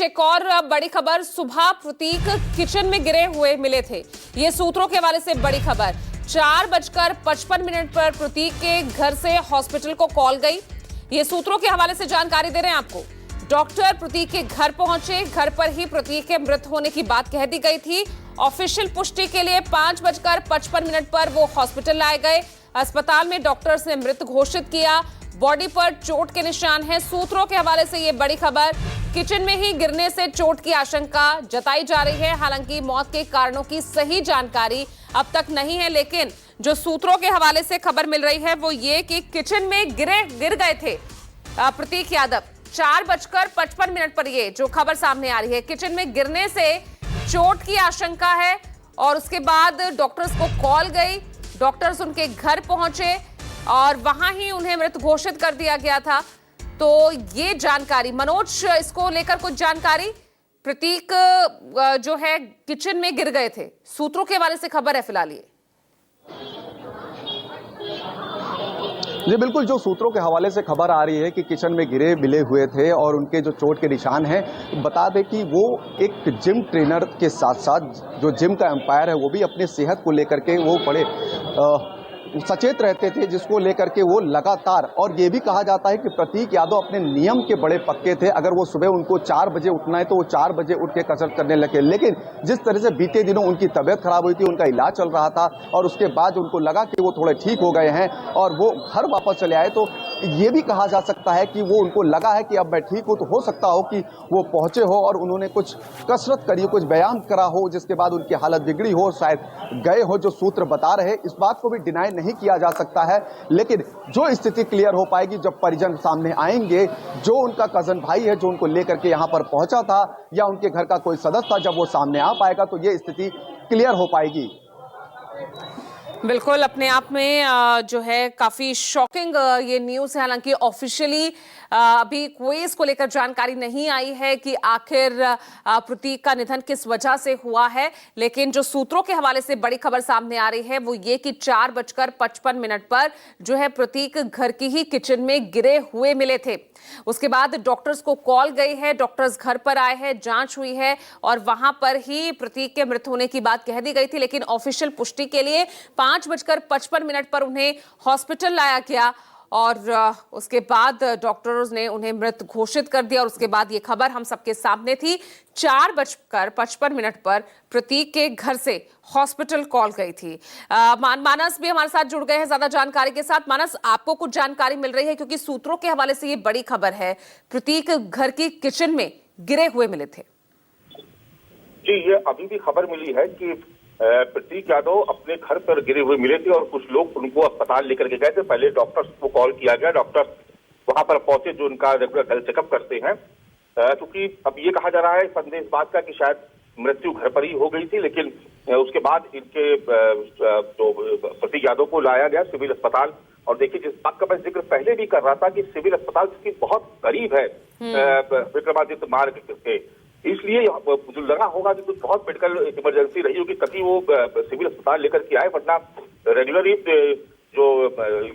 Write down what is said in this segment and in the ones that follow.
एक और बड़ी खबर। सुबह प्रतीक किचन में गिरे हुए मिले थे। ये सूत्रों के हवाले से बड़ी खबर। 4:55 पर प्रतीक के घर से हॉस्पिटल को कॉल गई। ये सूत्रों के हवाले से जानकारी दे रहे हैं आपको। डॉक्टर प्रतीक के घर पहुंचे। घर पर ही प्रतीक के मृत होने की बात कह दी गई थी। ऑफिशियल पुष्टि के लिए 5:55 पर वो हॉस्पिटल लाए गए। अस्पताल में डॉक्टर्स ने मृत घोषित किया। बॉडी पर चोट के निशान हैं। सूत्रों के हवाले से ये बड़ी खबर। किचन में ही गिरने से चोट की आशंका जताई जा रही है। हालांकि मौत के कारणों की सही जानकारी अब तक नहीं है, लेकिन जो सूत्रों के हवाले से खबर मिल रही है वो ये कि किचन में गिर गए थे प्रतीक यादव। 4:55 पर ये जो खबर सामने आ रही है, किचन में गिरने से चोट की आशंका है और उसके बाद डॉक्टर्स को कॉल गई। डॉक्टर्स उनके घर पहुंचे और वहां ही उन्हें मृत घोषित कर दिया गया था। तो ये जानकारी, मनोज, इसको लेकर कुछ जानकारी। प्रतीक जो है किचन में गिर गए थे, सूत्रों के हवाले से खबर है फिलहाल ये। जी बिल्कुल, जो सूत्रों के हवाले से खबर आ रही है कि किचन में गिरे मिले हुए थे और उनके जो चोट के निशान हैं, बता दें कि वो एक जिम ट्रेनर के साथ साथ जो जिम का एम्पायर है वो भी अपनी सेहत को लेकर के वो बड़े सचेत रहते थे, जिसको लेकर के वो लगातार, और ये भी कहा जाता है कि प्रतीक यादव अपने नियम के बड़े पक्के थे। अगर वो सुबह उनको 4 बजे उठना है तो वो 4 बजे उठ के कसरत करने लगे। लेकिन जिस तरह से बीते दिनों उनकी तबीयत खराब हुई थी, उनका इलाज चल रहा था और उसके बाद उनको लगा कि वो थोड़े ठीक हो गए हैं और वो घर वापस चले आए, तो ये भी कहा जा सकता है कि वो उनको लगा है कि अब मैं ठीक हूं। तो हो सकता हो कि वो पहुंचे हो और उन्होंने कुछ कसरत करी हो, कुछ व्यायाम करा हो, जिसके बाद उनकी हालत बिगड़ी हो, शायद गए हो। जो सूत्र बता रहे, इस बात को भी डिनाई नहीं किया जा सकता है, लेकिन जो स्थिति क्लियर हो पाएगी जब परिजन सामने आएंगे। जो उनका कजन भाई है जो उनको लेकर के यहां पर पहुंचा था या उनके घर का कोई सदस्य था, जब वो सामने आ पाएगा तो ये स्थिति क्लियर हो पाएगी। बिल्कुल, अपने आप में जो है काफी शॉकिंग ये न्यूज़ है। हालांकि ऑफिशियली अभी कोई इसको लेकर जानकारी नहीं आई है कि आखिर प्रतीक का निधन किस वजह से हुआ है, लेकिन जो सूत्रों के हवाले से बड़ी खबर सामने आ रही है वो ये कि 4:55 पर जो है प्रतीक घर की ही किचन में गिरे हुए मिले थे। उसके बाद डॉक्टर्स को कॉल गई है, डॉक्टर्स घर पर आए हैं, जांच हुई है और वहां पर ही प्रतीक के मृत होने की बात कह दी गई थी। लेकिन ऑफिशियल पुष्टि के लिए 5:55 पर उन्हें हॉस्पिटल लाया गया और उसके बाद डॉक्टर्स ने उन्हें मृत घोषित कर दिया और उसके बाद ये खबर हम सबके सामने थी। 4:55 पर प्रतीक के घर से हॉस्पिटल कॉल गई थी। मानस भी हमारे साथ जुड़ गए हैं ज्यादा जानकारी के साथ। मानस, आपको कुछ जानकारी मिल रही है? क्योंकि सूत्रों के हवाले से ये बड़ी खबर है, प्रतीक घर की किचन में गिरे हुए मिले थे। जी, ये अभी भी खबर मिली है कि प्रतीक यादव अपने घर पर गिरे हुए मिले थे और कुछ लोग उनको अस्पताल लेकर के गए थे। पहले डॉक्टर्स को कॉल किया गया, डॉक्टर्स वहां पर पहुंचे जो उनका रेगुलर हेल्थ चेकअप करते हैं। क्योंकि अब ये कहा जा रहा है, संदेह इस बात का कि शायद मृत्यु घर पर ही हो गई थी, लेकिन उसके बाद इनके जो प्रतीक यादव को लाया गया सिविल अस्पताल। और देखिए, जिस बात का मैं जिक्र पहले भी कर रहा था कि सिविल अस्पताल जिसकी बहुत करीब है विक्रमादित्य मार्ग के, इसलिए मुझे लगा होगा कि कुछ बहुत मेडिकल इमरजेंसी रही होगी तभी वो सिविल अस्पताल लेकर के आए, वरना रेगुलरली जो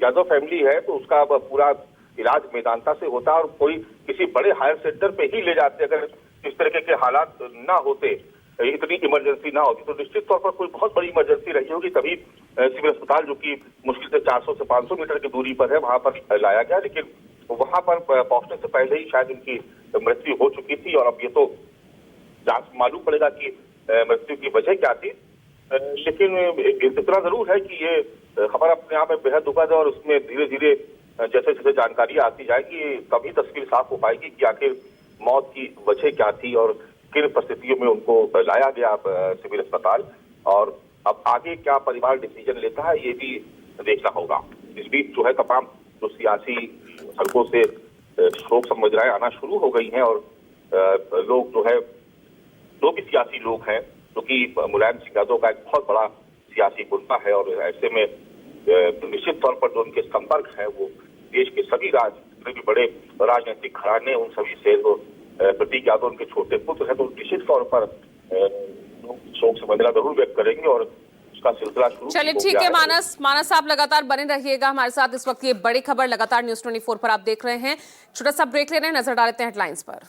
यादव फैमिली है तो उसका पूरा इलाज मेदांता से होता और कोई किसी बड़े हायर सेंटर पे ही ले जाते अगर इस तरह के हालात ना होते, इतनी इमरजेंसी ना होती। तो निश्चित तौर पर कोई बहुत बड़ी इमरजेंसी रही होगी तभी सिविल अस्पताल, जो कि मुश्किल से 400 से 500 मीटर की दूरी पर है, वहां पर लाया गया। लेकिन वहां पर पहुंचने से पहले ही शायद उनकी मृत्यु हो चुकी थी और अब ये तो जांच मालूम पड़ेगा कि मृत्यु की वजह क्या थी। लेकिन इतना जरूर है कि ये खबर अपने आप में बेहद दुखद है और उसमें धीरे धीरे जैसे जैसे जानकारी आती जाएगी तभी तस्वीर साफ हो पाएगी कि आखिर मौत की वजह क्या थी और किन परिस्थितियों में उनको लाया गया सिविल अस्पताल, और अब आगे क्या परिवार डिसीजन लेता है ये भी देखना होगा। इस बीच जो है तमाम जो सियासी हलकों से शोक संवेदनाएं आना शुरू हो गई हैं और लोग जो है, जो भी सियासी लोग हैं, जो कि मुलायम सिंह यादव का एक बहुत बड़ा सियासी गुस्सा है और ऐसे में निश्चित तौर पर जो उनके संपर्क है वो देश के सभी भी बड़े राजनीतिक घराने, उन सभी से तो प्रतीक यादव उनके छोटे पुत्र है, तो निश्चित तौर पर शोक संवेदना जरूर व्यक्त करेंगे और उसका सिलसिला शुरू। चलिए ठीक है मानस, आप लगातार बने रहिएगा हमारे साथ। इस वक्त ये बड़ी खबर लगातार न्यूज़ 24 पर आप देख रहे हैं। छोटा सा ब्रेक ले रहे हैं, नजर डालते हैं हेडलाइंस पर।